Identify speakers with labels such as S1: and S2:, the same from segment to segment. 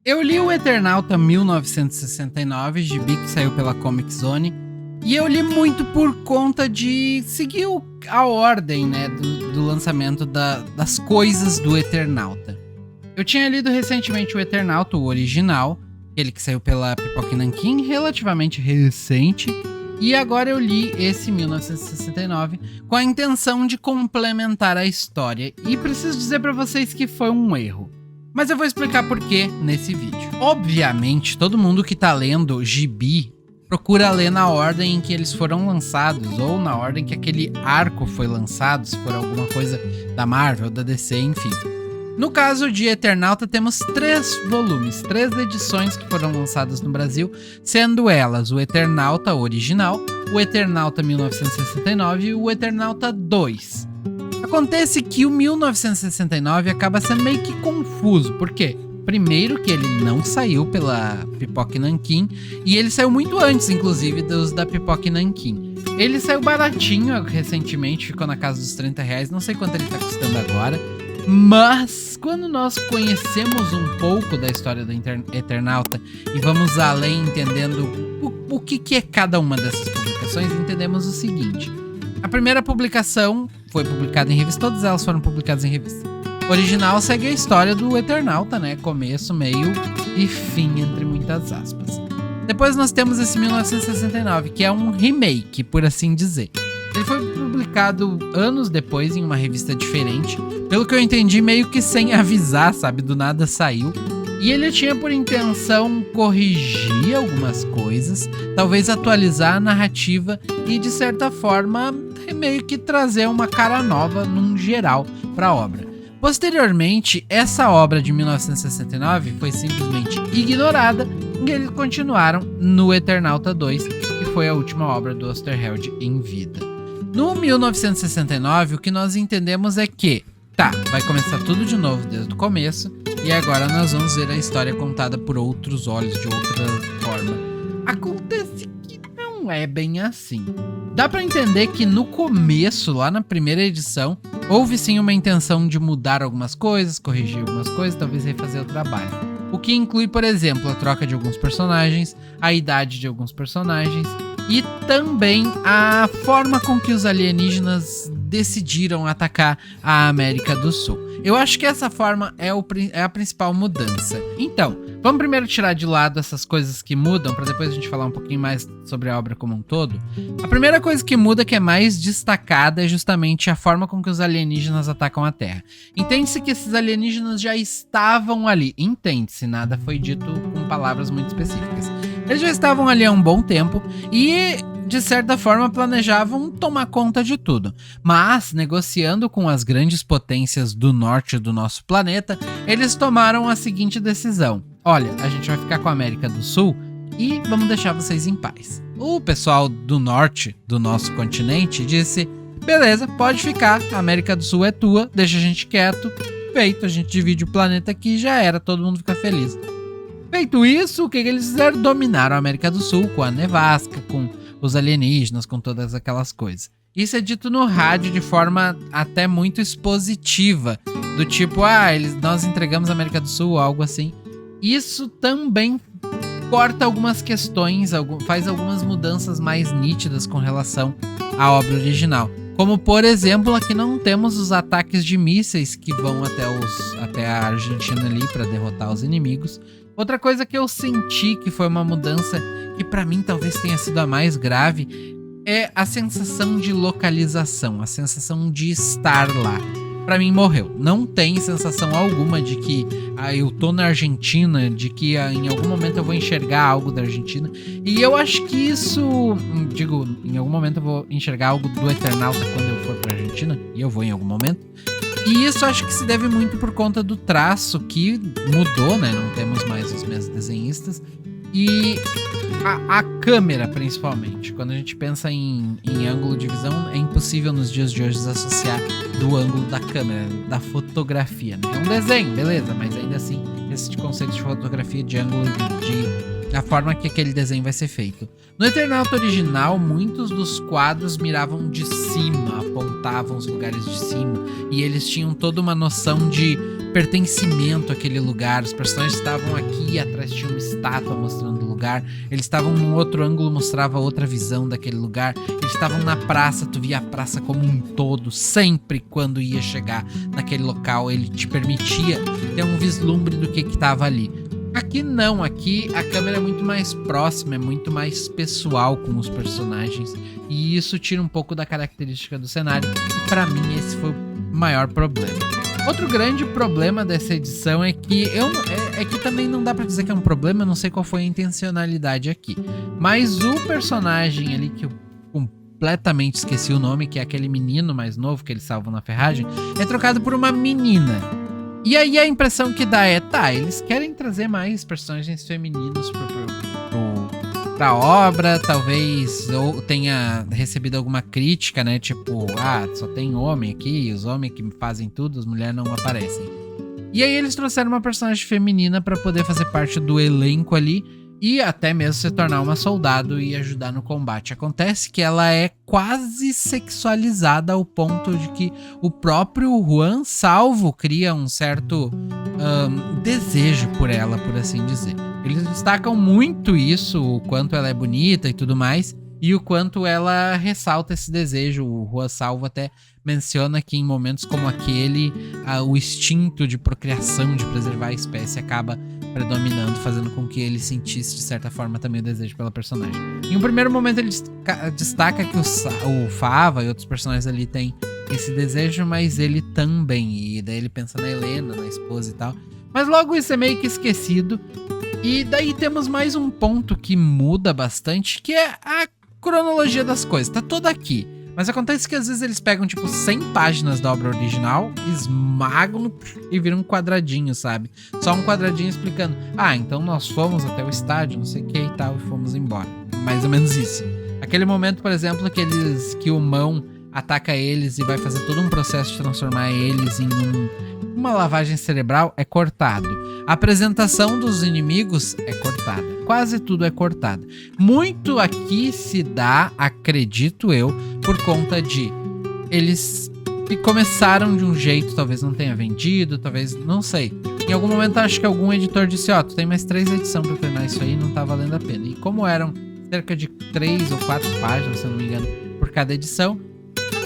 S1: Eu li o Eternauta 1969, gibi que saiu pela Comic Zone, e eu li muito por conta de seguir a ordem, né, do lançamento das coisas do Eternauta. Eu tinha lido recentemente o Eternauta, o original, aquele que saiu pela Pipoca Nankin, relativamente recente, e agora eu li esse 1969 com a intenção de complementar a história, e preciso dizer pra vocês que foi um erro. Mas eu vou explicar por quê nesse vídeo. Obviamente, todo mundo que tá lendo gibi procura ler na ordem em que eles foram lançados, ou na ordem que aquele arco foi lançado, se for alguma coisa da Marvel, da DC, enfim. No caso de Eternauta, temos 3 volumes, 3 edições que foram lançadas no Brasil, sendo elas o Eternauta original, o Eternauta 1969 e o Eternauta 2. Acontece que o 1969 acaba sendo meio que confuso, por quê? Primeiro que ele não saiu pela Pipoca Nankin, e ele saiu muito antes, inclusive, dos da Pipoca Nankin. Ele saiu baratinho recentemente, ficou na casa dos R$30, não sei quanto ele tá custando agora, mas quando nós conhecemos um pouco da história do Eternauta e vamos além entendendo o que é cada uma dessas publicações, entendemos o seguinte. A primeira publicação foi publicada em revista, todas elas foram publicadas em revista. O original segue a história do Eternauta, né? Começo, meio e fim, entre muitas aspas. Depois nós temos esse 1969, que é um remake, por assim dizer. Ele foi publicado anos depois em uma revista diferente. Pelo que eu entendi, meio que sem avisar, sabe? Do nada saiu. E ele tinha por intenção corrigir algumas coisas, talvez atualizar a narrativa e, de certa forma, meio que trazer uma cara nova, num geral, para a obra. Posteriormente, essa obra de 1969 foi simplesmente ignorada e eles continuaram no Eternauta 2, que foi a última obra do Osterheld em vida. No 1969, o que nós entendemos é que, vai começar tudo de novo desde o começo, e agora nós vamos ver a história contada por outros olhos, de outra forma. Acontece que não é bem assim. Dá pra entender que no começo, lá na primeira edição, houve sim uma intenção de mudar algumas coisas, corrigir algumas coisas, talvez refazer o trabalho. O que inclui, por exemplo, a troca de alguns personagens, a idade de alguns personagens e também a forma com que os alienígenas decidiram atacar a América do Sul. Eu acho que essa forma é a principal mudança. Então, vamos primeiro tirar de lado essas coisas que mudam, para depois a gente falar um pouquinho mais sobre a obra como um todo. A primeira coisa que muda, que é mais destacada, é justamente a forma com que os alienígenas atacam a Terra. Entende-se que esses alienígenas já estavam ali. Entende-se, nada foi dito com palavras muito específicas. Eles já estavam ali há um bom tempo e, de certa forma, planejavam tomar conta de tudo. Mas, negociando com as grandes potências do norte do nosso planeta, eles tomaram a seguinte decisão. Olha, a gente vai ficar com a América do Sul e vamos deixar vocês em paz. O pessoal do norte do nosso continente disse, beleza, pode ficar, a América do Sul é tua, deixa a gente quieto, feito, a gente divide o planeta aqui e já era, todo mundo fica feliz. Feito isso, o que eles fizeram? Dominaram a América do Sul com a nevasca, com os alienígenas, com todas aquelas coisas. Isso é dito no rádio de forma até muito expositiva, do tipo, nós entregamos a América do Sul, algo assim. Isso também corta algumas questões, faz algumas mudanças mais nítidas com relação à obra original. Como, por exemplo, aqui não temos os ataques de mísseis que vão até a Argentina ali para derrotar os inimigos. Outra coisa que eu senti que foi uma mudança que pra mim talvez tenha sido a mais grave é a sensação de localização, a sensação de estar lá. Pra mim morreu. Não tem sensação alguma de que eu tô na Argentina, de que em algum momento eu vou enxergar algo da Argentina. E eu acho que isso, em algum momento eu vou enxergar algo do Eternauta quando eu for pra Argentina, e eu vou em algum momento. E isso acho que se deve muito por conta do traço que mudou, né? Não temos mais os mesmos desenhistas. E a câmera, principalmente. Quando a gente pensa em ângulo de visão, é impossível nos dias de hoje desassociar do ângulo da câmera, da fotografia, né? É um desenho, beleza, mas ainda assim, esse conceito de fotografia, de ângulo, a forma que aquele desenho vai ser feito. No Eternauta original, muitos dos quadros miravam de cima, apontavam os lugares de cima, e eles tinham toda uma noção de pertencimento àquele lugar. Os personagens estavam aqui, atrás tinha uma estátua mostrando o lugar. Eles estavam num outro ângulo, mostrava outra visão daquele lugar. Eles estavam na praça, tu via a praça como um todo. Sempre quando ia chegar naquele local, ele te permitia ter um vislumbre do que estava ali. Aqui não, aqui a câmera é muito mais próxima, é muito mais pessoal com os personagens. E isso tira um pouco da característica do cenário. E pra mim esse foi o maior problema. Outro grande problema dessa edição é que que também não dá pra dizer que é um problema, eu não sei qual foi a intencionalidade aqui. Mas o personagem ali, que eu completamente esqueci o nome, que é aquele menino mais novo que eles salvam na ferragem, é trocado por uma menina. E aí a impressão que dá é, eles querem trazer mais personagens femininos pra obra, talvez ou tenha recebido alguma crítica, né? Tipo, só tem homem aqui, os homens que fazem tudo, as mulheres não aparecem. E aí eles trouxeram uma personagem feminina pra poder fazer parte do elenco ali e até mesmo se tornar uma soldado e ajudar no combate. Acontece que ela é quase sexualizada ao ponto de que o próprio Juan Salvo cria um certo desejo por ela, por assim dizer. Eles destacam muito isso, o quanto ela é bonita e tudo mais, e o quanto ela ressalta esse desejo. O Juan Salvo até menciona que em momentos como aquele, o instinto de procriação, de preservar a espécie, acaba predominando, fazendo com que ele sentisse, de certa forma, também o desejo pela personagem. Em um primeiro momento ele destaca que o Fava e outros personagens ali têm esse desejo, mas ele também. E daí ele pensa na Helena, na esposa e tal. Mas logo isso é meio que esquecido. E daí temos mais um ponto que muda bastante, que é a cronologia das coisas. Tá toda aqui. Mas acontece que às vezes eles pegam, tipo, 100 páginas da obra original, esmagam e viram um quadradinho, sabe? Só um quadradinho explicando. Então nós fomos até o estádio, não sei o que e tal, e fomos embora. Mais ou menos isso. Aquele momento, por exemplo, que o Mão ataca eles e vai fazer todo um processo de transformar eles em uma lavagem cerebral, é cortado. A apresentação dos inimigos é cortada. Quase tudo é cortado. Muito aqui se dá, acredito eu, por conta de eles começaram de um jeito, talvez não tenha vendido, talvez, não sei. Em algum momento acho que algum editor disse, tu tem mais 3 edições pra terminar isso aí, não tá valendo a pena. E como eram cerca de 3 ou 4 páginas, se eu não me engano, por cada edição,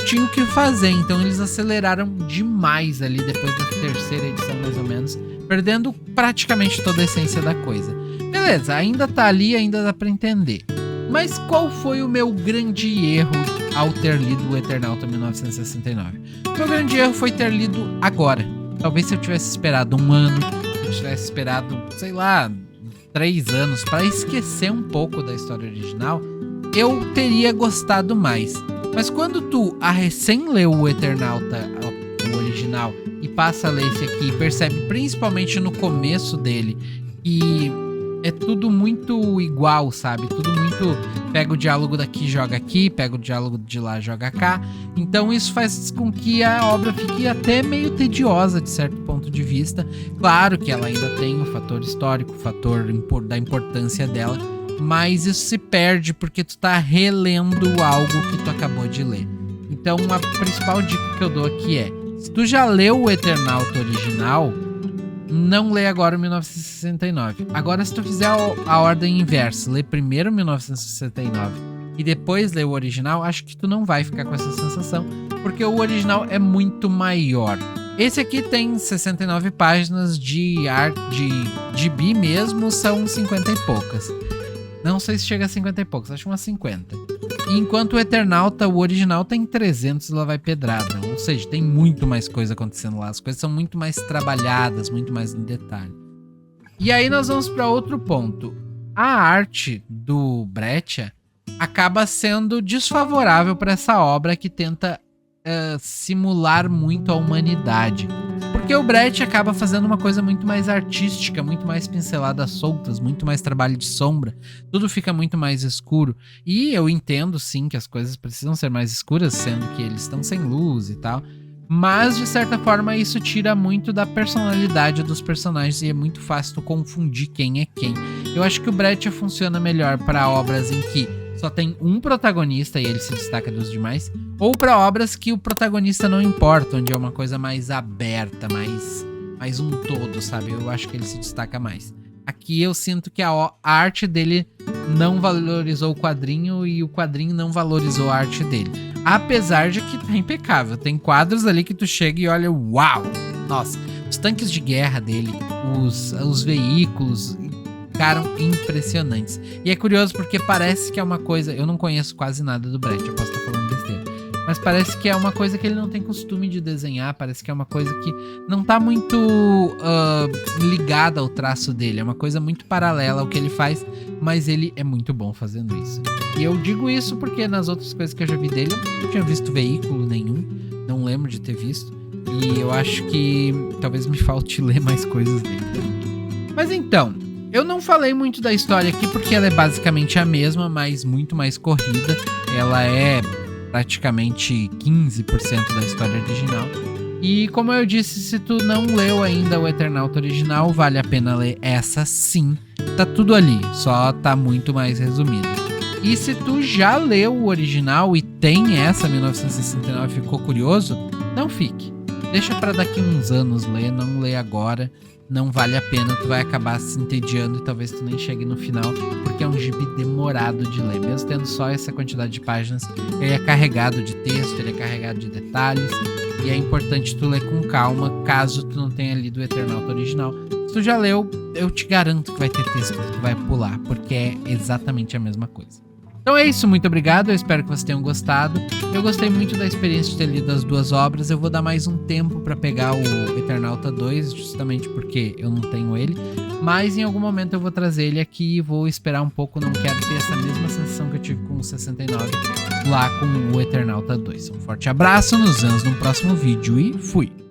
S1: tinha o que fazer, então eles aceleraram demais ali depois da terceira edição, mais ou menos, perdendo praticamente toda a essência da coisa. Beleza, ainda tá ali, ainda dá pra entender. Mas qual foi o meu grande erro ao ter lido o Eternauta 1969? O meu grande erro foi ter lido agora. Talvez se eu tivesse esperado um ano, se eu tivesse esperado, sei lá, 3 anos para esquecer um pouco da história original, eu teria gostado mais. Mas quando tu recém leu o Eternauta, o original, e passa a ler esse aqui, percebe principalmente no começo dele que é tudo muito igual, sabe? Tudo muito... Pega o diálogo daqui, joga aqui, pega o diálogo de lá, joga cá. Então isso faz com que a obra fique até meio tediosa, de certo ponto de vista. Claro que ela ainda tem o fator histórico, o fator da importância dela, mas isso se perde porque tu tá relendo algo que tu acabou de ler. Então a principal dica que eu dou aqui é, se tu já leu o Eternauta original, não lê agora o 1969. Agora, se tu fizer a ordem inversa, lê primeiro o 1969 e depois lê o original, acho que tu não vai ficar com essa sensação, porque o original é muito maior. Esse aqui tem 69 páginas de arte, de gibi mesmo, são 50 e poucas. Não sei se chega a 50 e poucos, acho umas 50. Enquanto o Eternauta, o original, tem 300 e lá vai pedrada. Ou seja, tem muito mais coisa acontecendo lá. As coisas são muito mais trabalhadas, muito mais em detalhe. E aí nós vamos para outro ponto. A arte do Breccia acaba sendo desfavorável para essa obra que tenta simular muito a humanidade. Porque o Breccia acaba fazendo uma coisa muito mais artística, muito mais pinceladas soltas, muito mais trabalho de sombra. Tudo fica muito mais escuro. E eu entendo, sim, que as coisas precisam ser mais escuras, sendo que eles estão sem luz e tal. Mas, de certa forma, isso tira muito da personalidade dos personagens e é muito fácil tu confundir quem é quem. Eu acho que o Breccia funciona melhor para obras em que só tem um protagonista e ele se destaca dos demais, ou para obras que o protagonista não importa, onde é uma coisa mais aberta, mais mais um todo, sabe? Eu acho que ele se destaca mais. Aqui eu sinto que a arte dele não valorizou o quadrinho e o quadrinho não valorizou a arte dele. Apesar de que tá impecável. Tem quadros ali que tu chega e olha, uau! Nossa, os tanques de guerra dele, os veículos, ficaram impressionantes. E é curioso porque parece que é uma coisa... Eu não conheço quase nada do Brett, eu posso estar falando besteira. Mas parece que é uma coisa que ele não tem costume de desenhar. Parece que é uma coisa que não tá muito ligada ao traço dele. É uma coisa muito paralela ao que ele faz, mas ele é muito bom fazendo isso. E eu digo isso porque nas outras coisas que eu já vi dele, eu não tinha visto veículo nenhum. Não lembro de ter visto. E eu acho que talvez me falte ler mais coisas dele. Mas então, eu não falei muito da história aqui porque ela é basicamente a mesma, mas muito mais corrida. Ela é praticamente 15% da história original. E como eu disse, se tu não leu ainda o Eternauta original, vale a pena ler essa sim. Tá tudo ali, só tá muito mais resumido. E se tu já leu o original e tem essa 1969 e ficou curioso, não fique. Deixa pra daqui uns anos ler, não lê agora. Não vale a pena, tu vai acabar se entediando e talvez tu nem chegue no final, porque é um gibi demorado de ler. Mesmo tendo só essa quantidade de páginas, ele é carregado de texto, ele é carregado de detalhes, e é importante tu ler com calma, caso tu não tenha lido o Eternauta original. Se tu já leu, eu te garanto que vai ter texto que tu vai pular, porque é exatamente a mesma coisa. Então é isso, muito obrigado, eu espero que vocês tenham gostado. Eu gostei muito da experiência de ter lido as duas obras. Eu vou dar mais um tempo pra pegar o Eternauta 2, justamente porque eu não tenho ele. Mas em algum momento eu vou trazer ele aqui e vou esperar um pouco. Não quero ter essa mesma sensação que eu tive com o 69 lá com o Eternauta 2. Um forte abraço, nos vemos no próximo vídeo e fui!